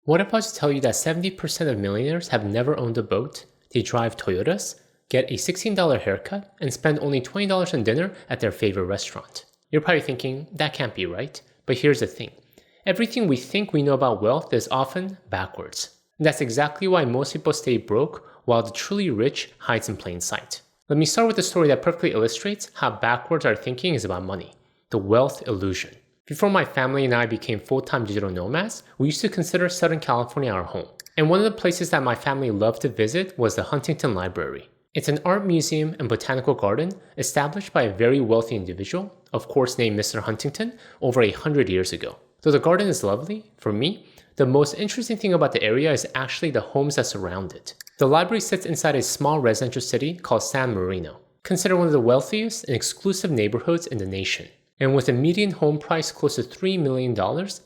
What if I was to tell you that 70% of millionaires have never owned a boat, they drive Toyotas, get a $16 haircut, and spend only $20 on dinner at their favorite restaurant? You're probably thinking, that can't be right. But here's the thing. Everything we think we know about wealth is often backwards. And that's exactly why most people stay broke while the truly rich hides in plain sight. Let me start with a story that perfectly illustrates how backwards our thinking is about money. The wealth illusion. Before my family and I became full-time digital nomads, we used to consider Southern California our home. And one of the places that my family loved to visit was the Huntington Library. It's an art museum and botanical garden established by a very wealthy individual, of course named Mr. Huntington, over 100 years ago. Though the garden is lovely, for me, the most interesting thing about the area is actually the homes that surround it. The library sits inside a small residential city called San Marino, considered one of the wealthiest and exclusive neighborhoods in the nation. And with a median home price close to $3 million,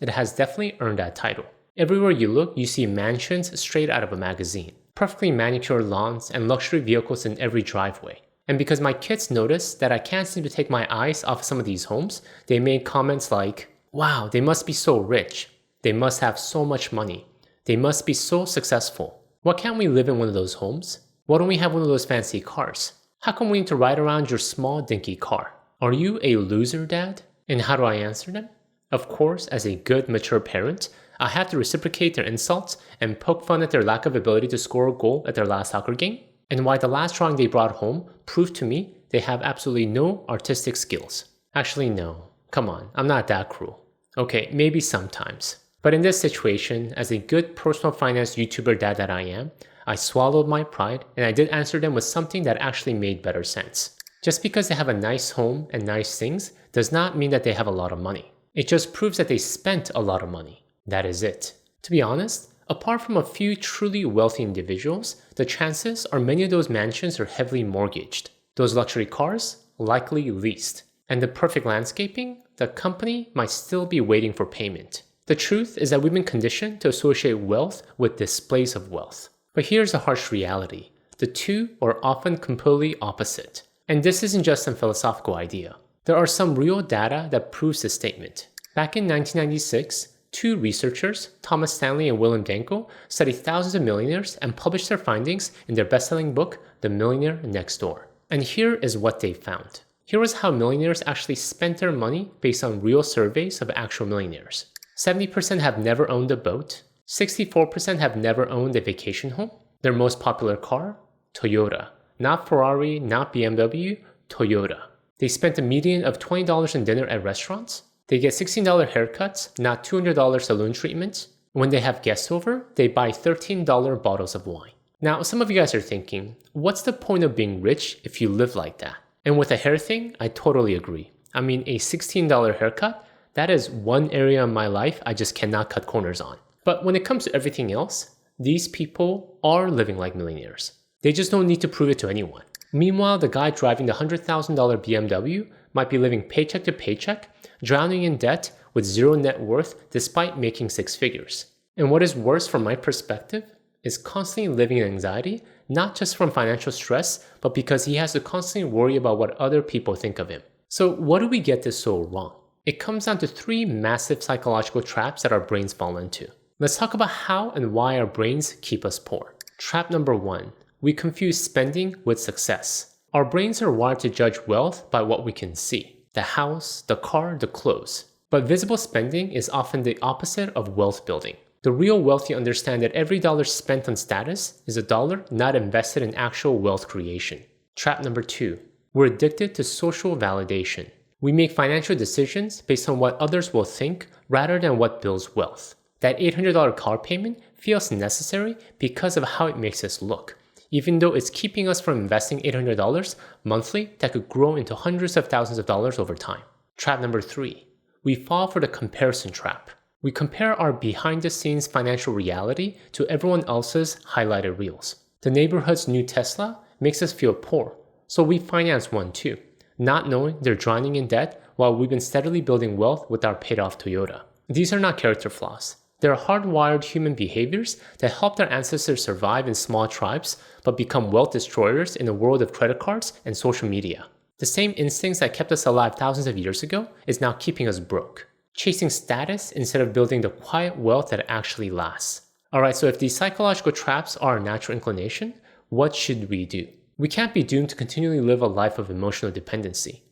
it has definitely earned that title. Everywhere you look, you see mansions straight out of a magazine, perfectly manicured lawns, and luxury vehicles in every driveway. And because my kids noticed that I can't seem to take my eyes off of some of these homes, they made comments like, "Wow, they must be so rich. They must have so much money. They must be so successful. Why can't we live in one of those homes? Why don't we have one of those fancy cars? How come we need to ride around your small dinky car? Are you a loser, Dad?" And how do I answer them? Of course, as a good, mature parent, I had to reciprocate their insults and poke fun at their lack of ability to score a goal at their last soccer game, and why the last drawing they brought home proved to me they have absolutely no artistic skills. Actually, no. Come on, I'm not that cruel. Okay, maybe sometimes. But in this situation, as a good personal finance YouTuber dad that I am, I swallowed my pride and I did answer them with something that actually made better sense. Just because they have a nice home and nice things does not mean that they have a lot of money. It just proves that they spent a lot of money. That is it. To be honest, apart from a few truly wealthy individuals, the chances are many of those mansions are heavily mortgaged. Those luxury cars, likely leased. And the perfect landscaping, the company might still be waiting for payment. The truth is that we've been conditioned to associate wealth with displays of wealth. But here's the harsh reality. The two are often completely opposite. And this isn't just some philosophical idea. There are some real data that proves this statement. Back in 1996, two researchers, Thomas Stanley and William Danko, studied thousands of millionaires and published their findings in their best-selling book, The Millionaire Next Door. And here is what they found. Here is how millionaires actually spent their money based on real surveys of actual millionaires. 70% have never owned a boat. 64% have never owned a vacation home. Their most popular car? Toyota. Not Ferrari, not BMW, Toyota. They spent a median of $20 on dinner at restaurants. They get $16 haircuts, not $200 saloon treatments. When they have guests over, they buy $13 bottles of wine. Now, some of you guys are thinking, what's the point of being rich if you live like that? And with the hair thing, I totally agree. I mean, a $16 haircut, that is one area in my life I just cannot cut corners on. But when it comes to everything else, these people are living like millionaires. They just don't need to prove it to anyone. Meanwhile, the guy driving the $100,000 BMW might be living paycheck to paycheck, drowning in debt with zero net worth despite making six figures. And what is worse from my perspective is constantly living in anxiety, not just from financial stress, but because he has to constantly worry about what other people think of him. So what do we get this so wrong? It comes down to three massive psychological traps that our brains fall into. Let's talk about how and why our brains keep us poor. Trap number one, we confuse spending with success. Our brains are wired to judge wealth by what we can see. The house, the car, the clothes. But visible spending is often the opposite of wealth building. The real wealthy understand that every dollar spent on status is a dollar not invested in actual wealth creation. Trap number two, we're addicted to social validation. We make financial decisions based on what others will think rather than what builds wealth. That $800 car payment feels necessary because of how it makes us look, even though it's keeping us from investing $800 monthly that could grow into hundreds of thousands of dollars over time. Trap number three, we fall for the comparison trap. We compare our behind-the-scenes financial reality to everyone else's highlighted reels. The neighborhood's new Tesla makes us feel poor, so we finance one too, not knowing they're drowning in debt while we've been steadily building wealth with our paid-off Toyota. These are not character flaws. They're hardwired human behaviors that helped our ancestors survive in small tribes but become wealth destroyers in a world of credit cards and social media. The same instincts that kept us alive thousands of years ago is now keeping us broke, chasing status instead of building the quiet wealth that actually lasts. Alright, so if these psychological traps are our natural inclination, what should we do? We can't be doomed to continually live a life of emotional dependency.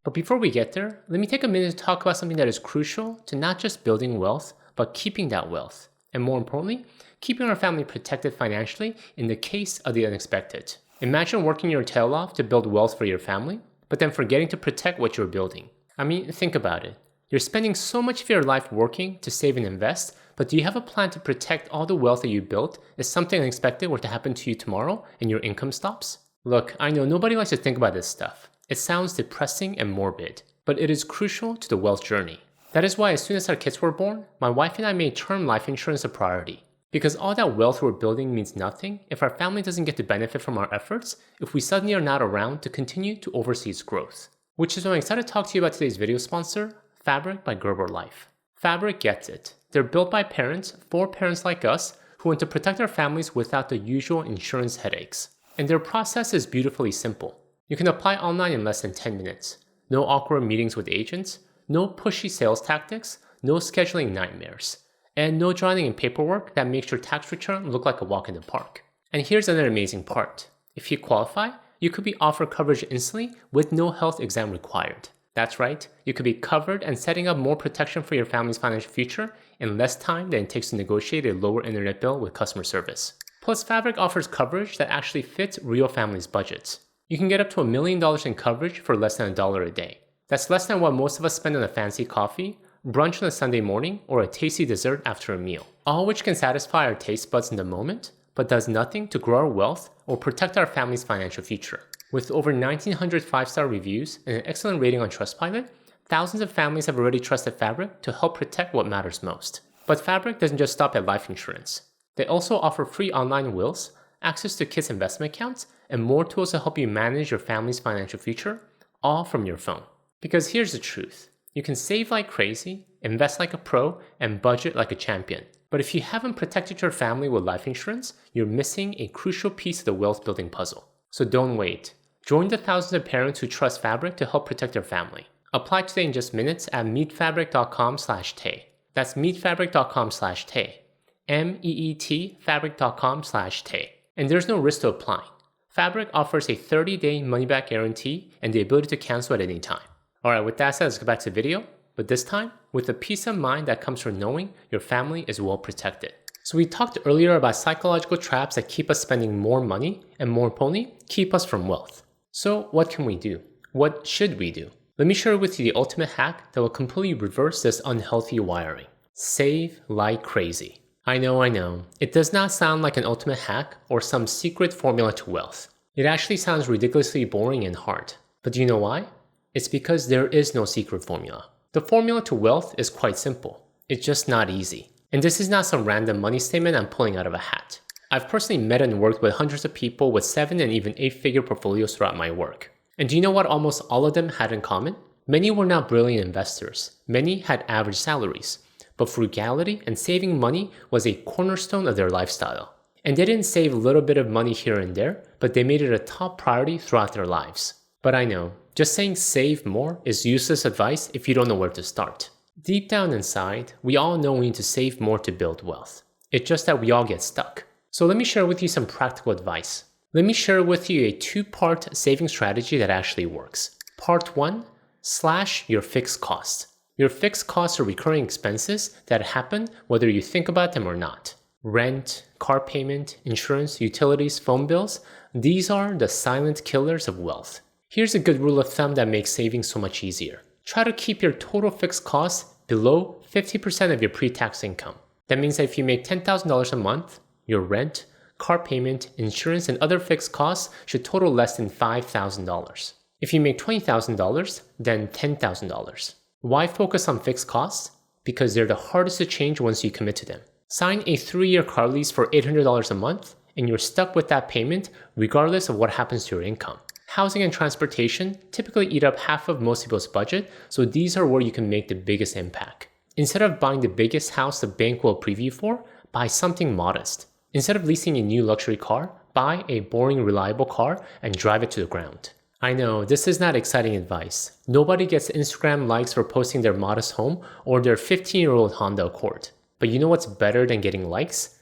But before we get there, let me take a minute to talk about something that is crucial to not just building wealth, but keeping that wealth. And more importantly, keeping our family protected financially in the case of the unexpected. Imagine working your tail off to build wealth for your family, but then forgetting to protect what you're building. I mean, think about it. You're spending so much of your life working to save and invest, but do you have a plan to protect all the wealth that you built if something unexpected were to happen to you tomorrow and your income stops? Look, I know nobody likes to think about this stuff. It sounds depressing and morbid, but it is crucial to the wealth journey. That is why as soon as our kids were born, my wife and I made term life insurance a priority. Because all that wealth we're building means nothing if our family doesn't get to benefit from our efforts if we suddenly are not around to continue to oversee its growth. Which is why I'm excited to talk to you about today's video sponsor, Fabric by Gerber Life. Fabric gets it. They're built by parents for parents like us who want to protect our families without the usual insurance headaches. And their process is beautifully simple. You can apply online in less than 10 minutes. No awkward meetings with agents, no pushy sales tactics, no scheduling nightmares, and no drowning in paperwork that makes your tax return look like a walk in the park. And here's another amazing part. If you qualify, you could be offered coverage instantly with no health exam required. That's right, you could be covered and setting up more protection for your family's financial future in less time than it takes to negotiate a lower internet bill with customer service. Plus, Fabric offers coverage that actually fits real families' budgets. You can get up to $1 million in coverage for less than $1 a day. That's less than what most of us spend on a fancy coffee, brunch on a Sunday morning, or a tasty dessert after a meal. All which can satisfy our taste buds in the moment, but does nothing to grow our wealth or protect our family's financial future. With over 1,900 5-star reviews and an excellent rating on Trustpilot, thousands of families have already trusted Fabric to help protect what matters most. But Fabric doesn't just stop at life insurance. They also offer free online wills, access to kids' investment accounts, and more tools to help you manage your family's financial future, all from your phone. Because here's the truth. You can save like crazy, invest like a pro, and budget like a champion. But if you haven't protected your family with life insurance, you're missing a crucial piece of the wealth building puzzle. So don't wait. Join the thousands of parents who trust Fabric to help protect their family. Apply today in just minutes at meetfabric.com/tay. That's meetfabric.com/tay. MEET fabric.com/tay. And there's no risk to applying. Fabric offers a 30-day money-back guarantee and the ability to cancel at any time. Alright, with that said, let's go back to the video, but this time with the peace of mind that comes from knowing your family is well protected. So we talked earlier about psychological traps that keep us spending more money and more importantly, keep us from wealth. So what can we do? What should we do? Let me share with you the ultimate hack that will completely reverse this unhealthy wiring. Save like crazy. I know. It does not sound like an ultimate hack or some secret formula to wealth. It actually sounds ridiculously boring and hard. But do you know why? It's because there is no secret formula. The formula to wealth is quite simple. It's just not easy. And this is not some random money statement I'm pulling out of a hat. I've personally met and worked with hundreds of people with 7 and even 8-figure portfolios throughout my work. And do you know what almost all of them had in common? Many were not brilliant investors. Many had average salaries. But frugality and saving money was a cornerstone of their lifestyle. And they didn't save a little bit of money here and there, but they made it a top priority throughout their lives. But I know, just saying save more is useless advice if you don't know where to start. Deep down inside, we all know we need to save more to build wealth. It's just that we all get stuck. So let me share with you some practical advice. Let me share with you a 2-part saving strategy that actually works. Part 1, slash your fixed costs. Your fixed costs are recurring expenses that happen whether you think about them or not. Rent, car payment, insurance, utilities, phone bills, these are the silent killers of wealth. Here's a good rule of thumb that makes saving so much easier. Try to keep your total fixed costs below 50% of your pre-tax income. That means that if you make $10,000 a month, your rent, car payment, insurance, and other fixed costs should total less than $5,000. If you make $20,000, then $10,000. Why focus on fixed costs? Because they're the hardest to change once you commit to them. Sign a 3-year car lease for $800 a month, and you're stuck with that payment regardless of what happens to your income. Housing and transportation typically eat up half of most people's budget, so these are where you can make the biggest impact. Instead of buying the biggest house the bank will approve you for, buy something modest. Instead of leasing a new luxury car, buy a boring, reliable car and drive it to the ground. I know, this is not exciting advice. Nobody gets Instagram likes for posting their modest home or their 15-year-old Honda Accord. But you know what's better than getting likes?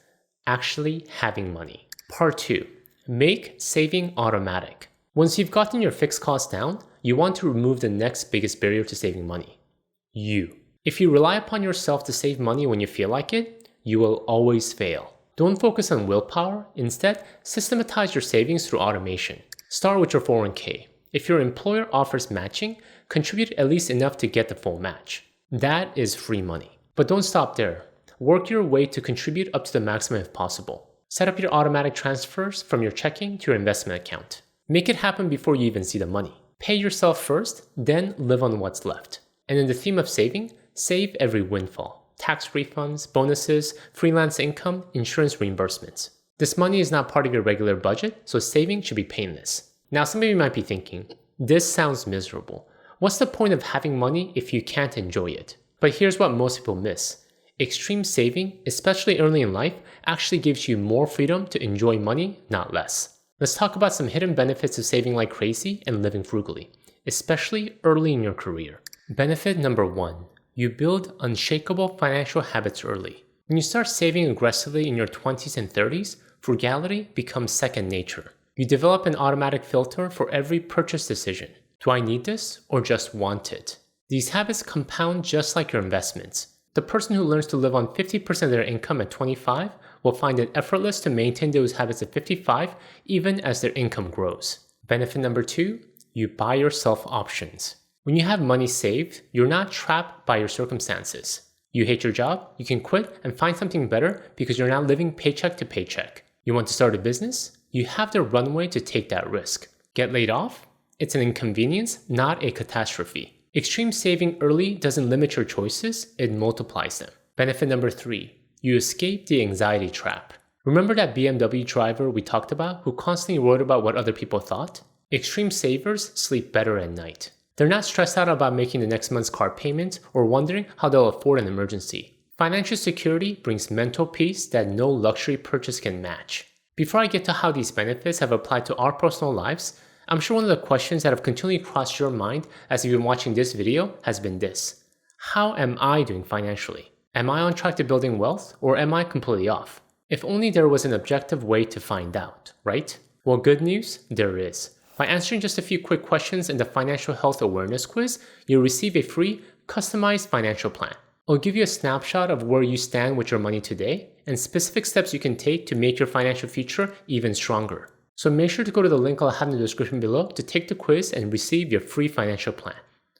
Actually having money. Part 2. Make saving automatic. Once you've gotten your fixed costs down, you want to remove the next biggest barrier to saving money. You. If you rely upon yourself to save money when you feel like it, you will always fail. Don't focus on willpower. Instead, systematize your savings through automation. Start with your 401k. If your employer offers matching, contribute at least enough to get the full match. That is free money. But don't stop there. Work your way to contribute up to the maximum if possible. Set up your automatic transfers from your checking to your investment account. Make it happen before you even see the money. Pay yourself first, then live on what's left. And in the theme of saving, save every windfall. Tax refunds, bonuses, freelance income, insurance reimbursements. This money is not part of your regular budget, so saving should be painless. Now some of you might be thinking, this sounds miserable. What's the point of having money if you can't enjoy it? But here's what most people miss. Extreme saving, especially early in life, actually gives you more freedom to enjoy money, not less. Let's talk about some hidden benefits of saving like crazy and living frugally, especially early in your career. Benefit number 1. You build unshakable financial habits early. When you start saving aggressively in your 20s and 30s, frugality becomes second nature. You develop an automatic filter for every purchase decision. Do I need this or just want it? These habits compound just like your investments. The person who learns to live on 50% of their income at 25 will find it effortless to maintain those habits at 55 even as their income grows. Benefit number 2, you buy yourself options. When you have money saved, you're not trapped by your circumstances. You hate your job, you can quit and find something better because you're not living paycheck to paycheck. You want to start a business? You have the runway to take that risk. Get laid off? It's an inconvenience, not a catastrophe. Extreme saving early doesn't limit your choices, it multiplies them. Benefit number 3, you escape the anxiety trap. Remember that BMW driver we talked about who constantly worried about what other people thought? Extreme savers sleep better at night. They're not stressed out about making the next month's car payment or wondering how they'll afford an emergency. Financial security brings mental peace that no luxury purchase can match. Before I get to how these benefits have applied to our personal lives, I'm sure one of the questions that have continually crossed your mind as you've been watching this video has been this. How am I doing financially? Am I on track to building wealth or am I completely off? If only there was an objective way to find out, right? Well, good news, there is. By answering just a few quick questions in the Financial Health Awareness Quiz, you'll receive a free, customized financial plan. It'll give you a snapshot of where you stand with your money today and specific steps you can take to make your financial future even stronger. So make sure to go to the link I'll have in the description below to take the quiz and receive your free financial plan.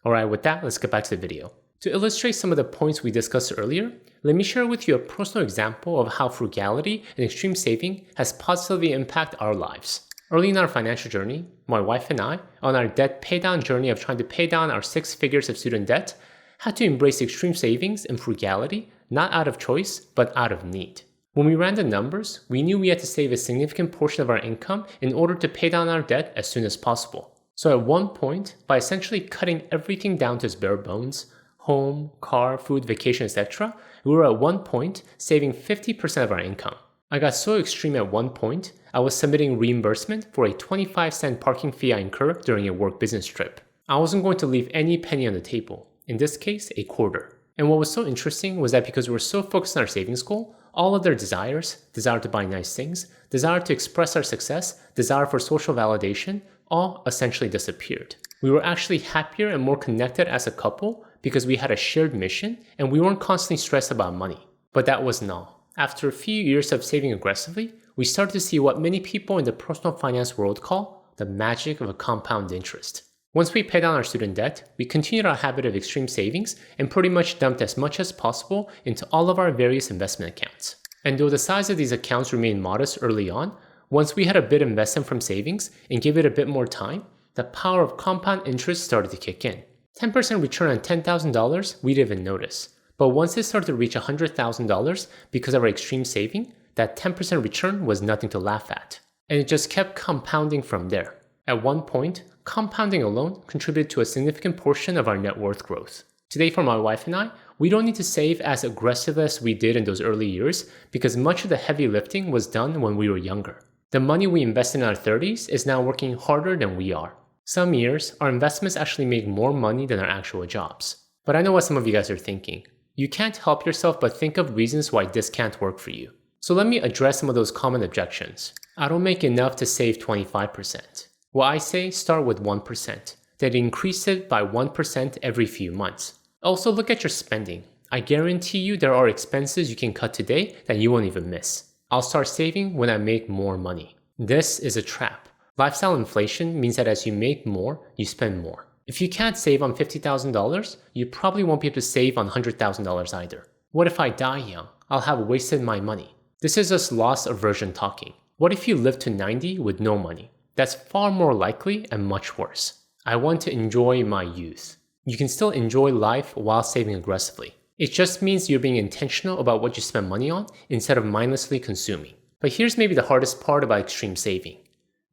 Alright, with that, let's get back to the video. To illustrate some of the points we discussed earlier, let me share with you a personal example of how frugality and extreme saving has positively impacted our lives. Early in our financial journey, my wife and I, on our debt paydown journey of trying to pay down our 6 figures of student debt, had to embrace extreme savings and frugality, not out of choice, but out of need. When we ran the numbers, we knew we had to save a significant portion of our income in order to pay down our debt as soon as possible. So at one point, by essentially cutting everything down to its bare bones, home, car, food, vacation, etc., we were at one point saving 50% of our income. I got so extreme at one point, I was submitting reimbursement for a 25-cent parking fee I incurred during a work business trip. I wasn't going to leave any penny on the table, in this case, a quarter. And what was so interesting was that because we were so focused on our savings goal, all other desires, desire to buy nice things, desire to express our success, desire for social validation, all essentially disappeared. We were actually happier and more connected as a couple because we had a shared mission and we weren't constantly stressed about money. But that wasn't all. After a few years of saving aggressively, we started to see what many people in the personal finance world call the magic of a compound interest. Once we paid down our student debt, we continued our habit of extreme savings and pretty much dumped as much as possible into all of our various investment accounts. And though the size of these accounts remained modest early on, once we had a bit invested from savings and gave it a bit more time, the power of compound interest started to kick in. 10% return on $10,000, we didn't even notice. But once it started to reach $100,000 because of our extreme saving, that 10% return was nothing to laugh at. And it just kept compounding from there. At one point, compounding alone contributed to a significant portion of our net worth growth. Today for my wife and I, we don't need to save as aggressively as we did in those early years because much of the heavy lifting was done when we were younger. The money we invested in our 30s is now working harder than we are. Some years, our investments actually make more money than our actual jobs. But I know what some of you guys are thinking. You can't help yourself but think of reasons why this can't work for you. So let me address some of those common objections. I don't make enough to save 25%. Well, I say start with 1%, then increase it by 1% every few months. Also look at your spending. I guarantee you there are expenses you can cut today that you won't even miss. I'll start saving when I make more money. This is a trap. Lifestyle inflation means that as you make more, you spend more. If you can't save on $50,000, you probably won't be able to save on $100,000 either. What if I die young? I'll have wasted my money. This is just loss aversion talking. What if you live to 90 with no money? That's far more likely and much worse. I want to enjoy my youth. You can still enjoy life while saving aggressively. It just means you're being intentional about what you spend money on instead of mindlessly consuming. But here's maybe the hardest part about extreme saving.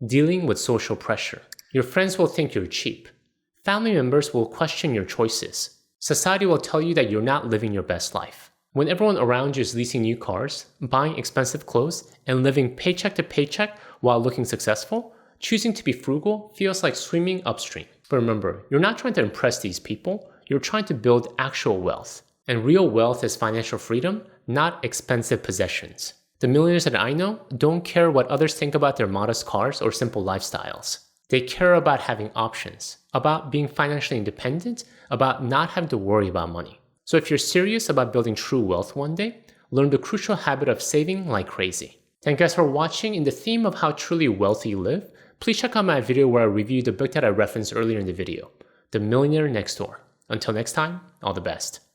Dealing with social pressure. Your friends will think you're cheap. Family members will question your choices. Society will tell you that you're not living your best life. When everyone around you is leasing new cars, buying expensive clothes, and living paycheck to paycheck while looking successful, choosing to be frugal feels like swimming upstream. But remember, you're not trying to impress these people, you're trying to build actual wealth. And real wealth is financial freedom, not expensive possessions. The millionaires that I know don't care what others think about their modest cars or simple lifestyles. They care about having options, about being financially independent, about not having to worry about money. So if you're serious about building true wealth one day, learn the crucial habit of saving like crazy. Thank you guys for watching. In the theme of how truly wealthy you live, please check out my video where I reviewed the book that I referenced earlier in the video, The Millionaire Next Door. Until next time, all the best.